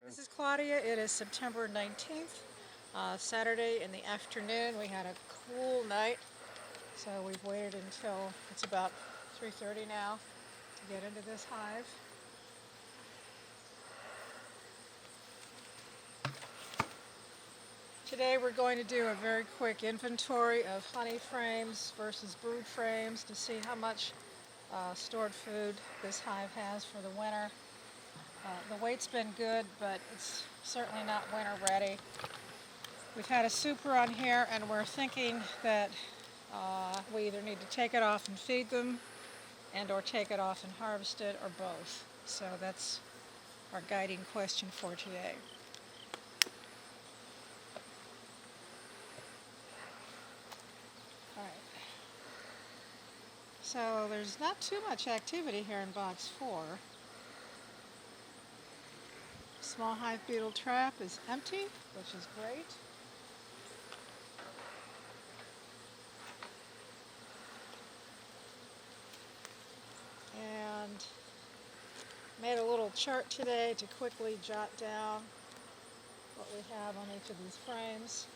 This is Claudia. It is September 19th, Saturday in the afternoon. We had a cool night, so we've waited until it's about 3:30 now to get into this hive. Today we're going to do a very quick inventory of honey frames versus brood frames to see how much stored food this hive has for the winter. The weight's been good, but it's certainly not winter ready. We've had a super on here, and we're thinking that we either need to take it off and feed them or take it off and harvest it, or both. So that's our guiding question for today. All right. So there's not too much activity here in box 4. Small hive beetle trap is empty, which is great. And made a little chart today to quickly jot down what we have on each of these frames.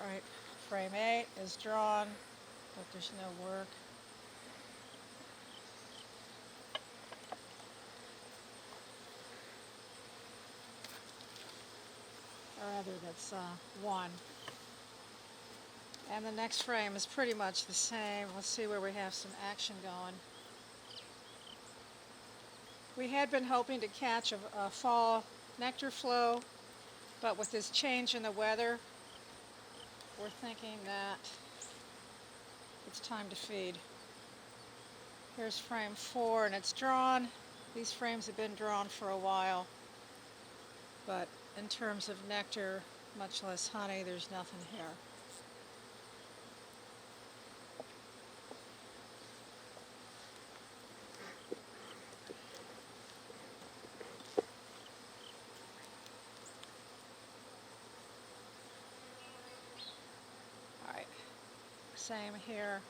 All right, frame 8 is drawn, but there's no work. Or rather, that's 1. And the next frame is pretty much the same. Let's see where we have some action going. We had been hoping to catch a fall nectar flow, but with this change in the weather, we're thinking that it's time to feed. Here's frame 4, and it's drawn. These frames have been drawn for a while, but in terms of nectar, much less honey, there's nothing here. All right, same here.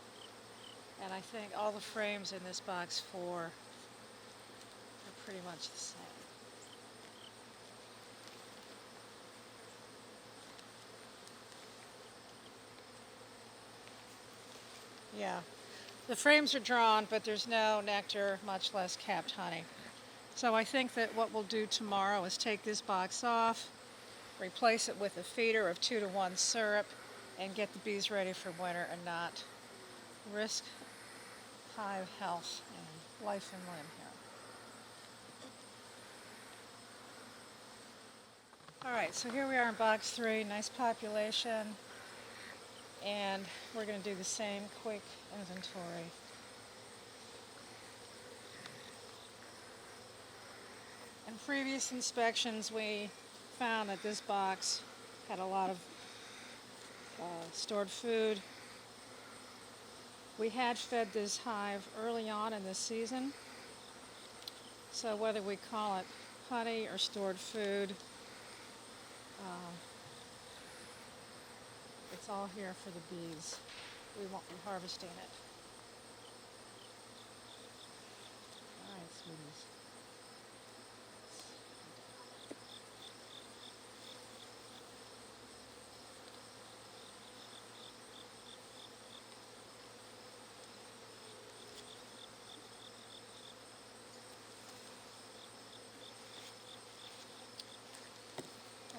And I think all the frames in this box 4 are pretty much the same. Yeah, the frames are drawn, but there's no nectar, much less capped honey. So I think that what we'll do tomorrow is take this box off, replace it with a feeder of 2-to-1 syrup, and get the bees ready for winter and not risk hive health and life and limb here. All right, so here we are in box 3, nice population, and we're going to do the same quick inventory. In previous inspections, we found that this box had a lot of stored food. We had fed this hive early on in the season, so whether we call it honey or stored food, it's all here for the bees. We won't be harvesting it. All right, sweeties.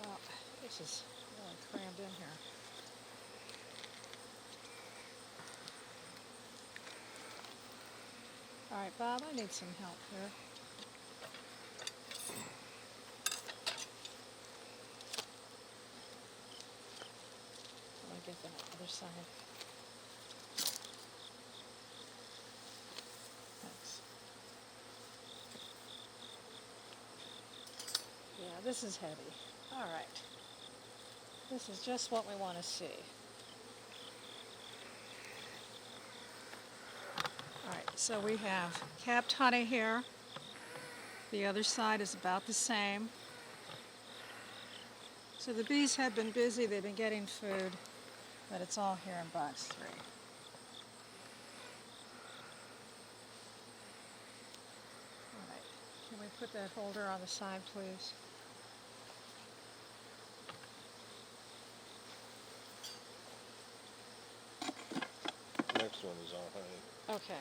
Well, this is really crammed in here. All right, Bob, I need some help here. Let me get them on the other side. Thanks. Yeah, this is heavy. All right. This is just what we want to see. All right, so we have capped honey here. The other side is about the same. So the bees have been busy, they've been getting food, but it's all here in box 3. All right, can we put that holder on the side, please? Next one is all honey. Okay.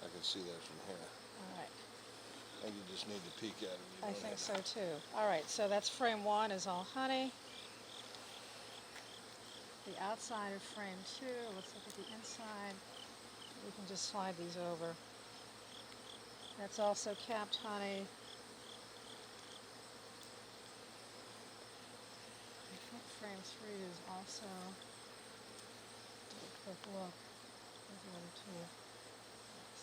I can see that from here. All right. I think you just need to peek at it. I think so too. All right, so that's frame 1 is all honey. The outside of frame 2, let's look at the inside. We can just slide these over. That's also capped honey. I think frame 3 is also, a quick look. There's the other 2. Yes.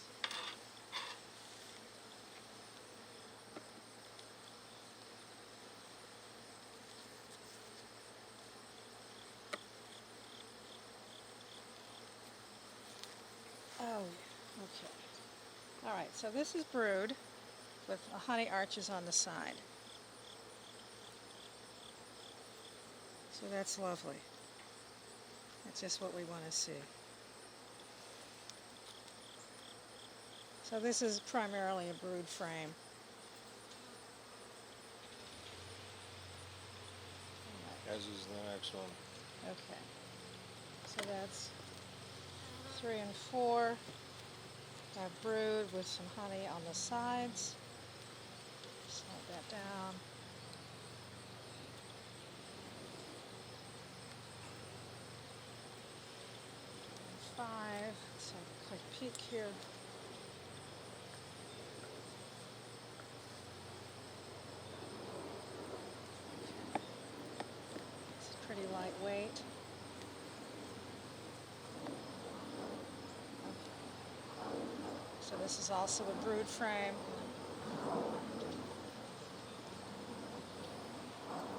Oh, okay. All right, so this is brood with honey arches on the side. So that's lovely. That's just what we want to see. So this is primarily a brood frame. As is the next one. Okay. So that's 3 and 4. Have brood with some honey on the sides. Slide that down. And 5. Let's have a quick peek here. It's pretty lightweight. So this is also a brood frame.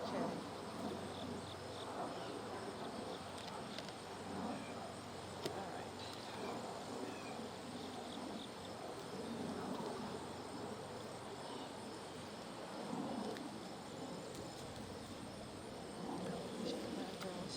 Okay. All right. See how that goes.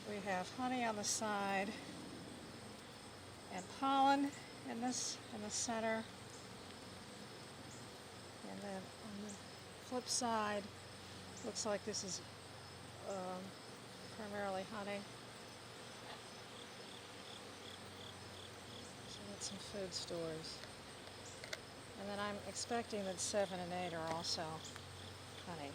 We have honey on the side and pollen in the center, and then on the flip side looks like this is primarily honey. So that's some food stores, and then I'm expecting that 7 and 8 are also honey.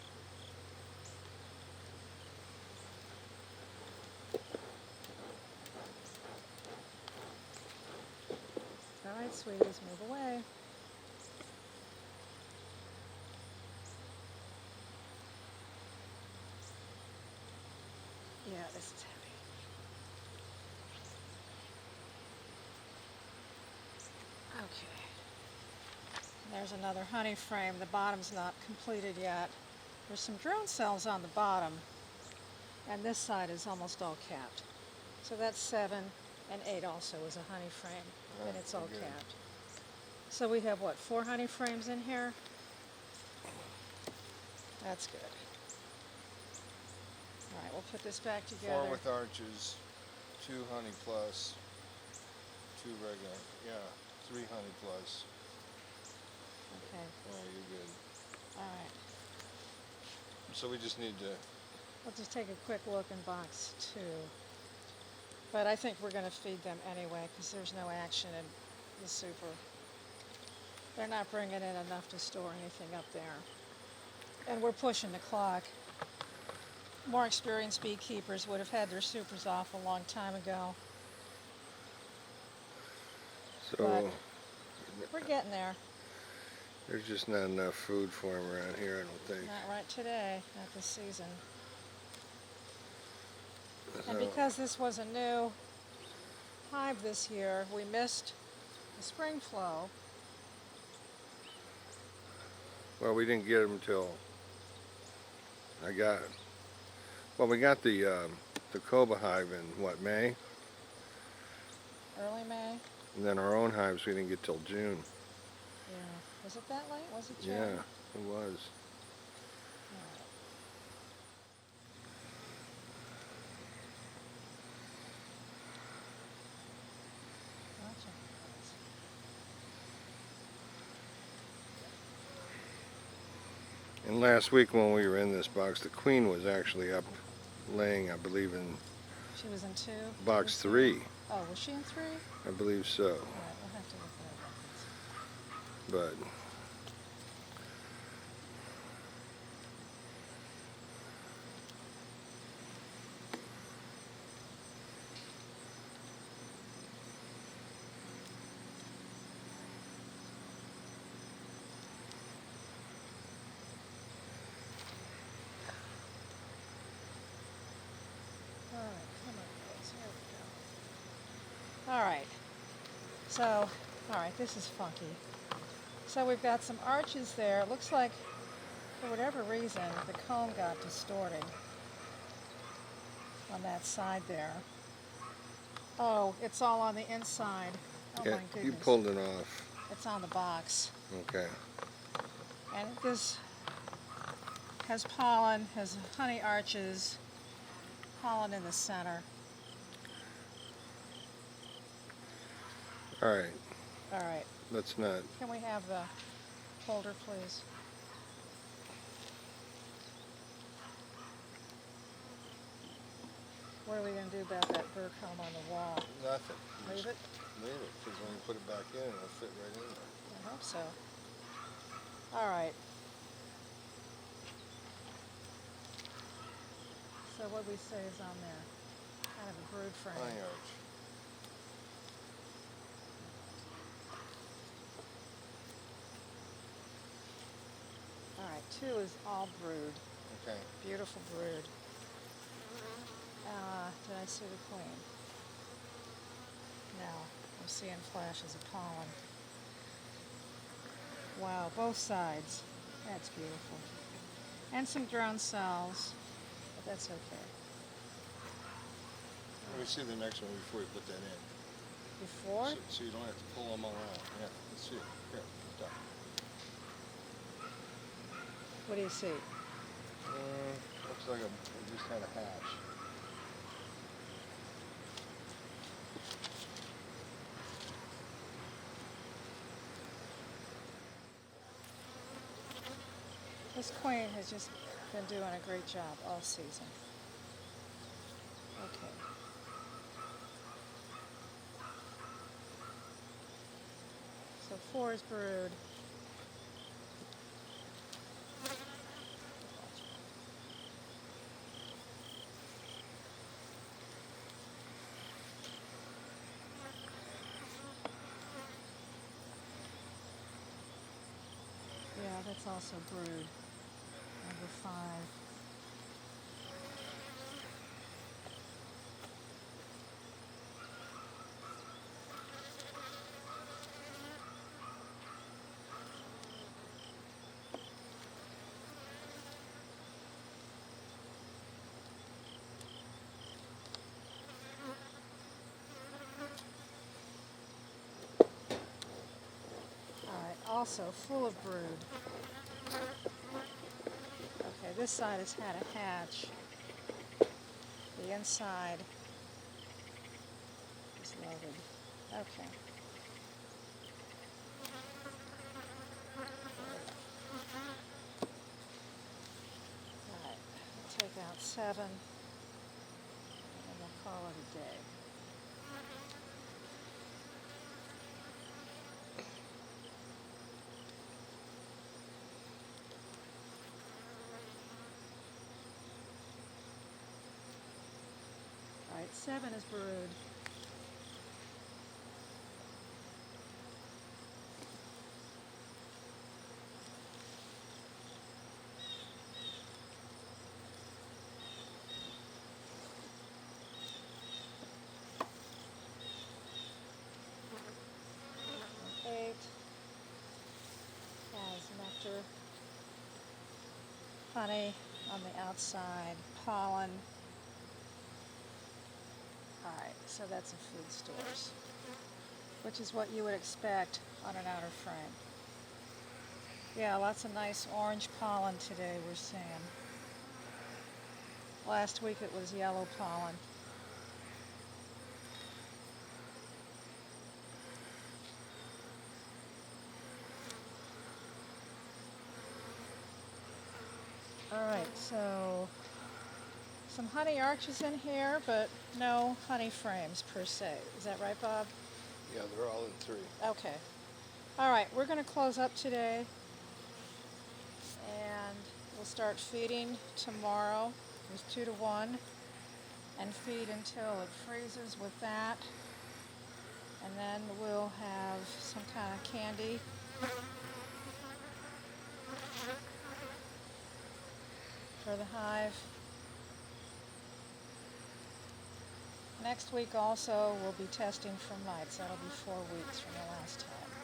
All right, sweeties, move away. Yeah, this is heavy. Okay. There's another honey frame. The bottom's not completed yet. There's some drone cells on the bottom, and this side is almost all capped. So that's 7 and 8 also is a honey frame, and it's all capped. So we have, what, 4 honey frames in here? That's good. All right, we'll put this back together. 4 with arches, 2 honey plus, 2 regular. Yeah, 3 honey plus. Okay. Oh, you're good. All right. So we just need to. We'll just take a quick look in box 2. But I think we're going to feed them anyway because there's no action in the super. They're not bringing in enough to store anything up there. And we're pushing the clock. More experienced beekeepers would have had their supers off a long time ago. So But we're getting there. there's just not enough food for them around here, I don't think. Not right today, not this season. So, And because this was a new hive this year, we missed the spring flow. well, we didn't get them till we got the the COBA hive in, what, May? Early May? And then our own hives we didn't get till June. Yeah. Was it that late? Was it June? Yeah, it was. Alright. Gotcha. And last week when we were in this box, the queen was actually up laying, I believe, in She was in 2? box Two? 3. Oh, was she in 3? I believe so. Alright, we'll have to look at our records. But Alright, come on, guys. Here we go. Alright. So, alright, this is funky. So we've got some arches there. It looks like, for whatever reason, the comb got distorted on that side there. Oh, it's all on the inside. Oh yeah, my goodness. you pulled it off. It's on the box. Okay. And this has pollen, has honey arches, pollen in the center. All right. All right. Let's not. Can we have the folder, please? What are we going to do about that bird comb on the wall? Nothing. Leave it? Leave it, because when you put it back in, it'll fit right in there. I hope so. All right. So what we say is on there? Kind of a brood frame. Honey arch. All right, 2 is all brood. Okay. Beautiful brood. Did I see the queen? No, I'm seeing flashes of pollen. Wow, both sides. That's beautiful. And some drone cells, but that's okay. Let me see the next one before you put that in. Before? So you don't have to pull them all out. Yeah, let's see it. Here, stop. What do you see? Looks like it just had a hatch. This queen has just been doing a great job all season. Okay. So 4 is brood. Yeah, that's also brood. Number 5. Also full of brood. Okay, this side has had a hatch. The inside is loaded. Okay. Alright, we'll take out 7 and we'll call it a day. Alright, 7 is brood. And 8 has nectar, honey on the outside, pollen. Alright, so that's in food stores, which is what you would expect on an outer frame. Yeah, lots of nice orange pollen today we're seeing. Last week it was yellow pollen. Alright, so some honey arches in here, but no honey frames per se. Is that right, Bob? Yeah, they're all in 3. Okay. Alright, we're going to close up today, and we'll start feeding tomorrow with 2 to 1, and feed until it freezes with that, and then we'll have some kind of candy. For the hive. Next week also we'll be testing for mites. That'll be 4 weeks from the last time.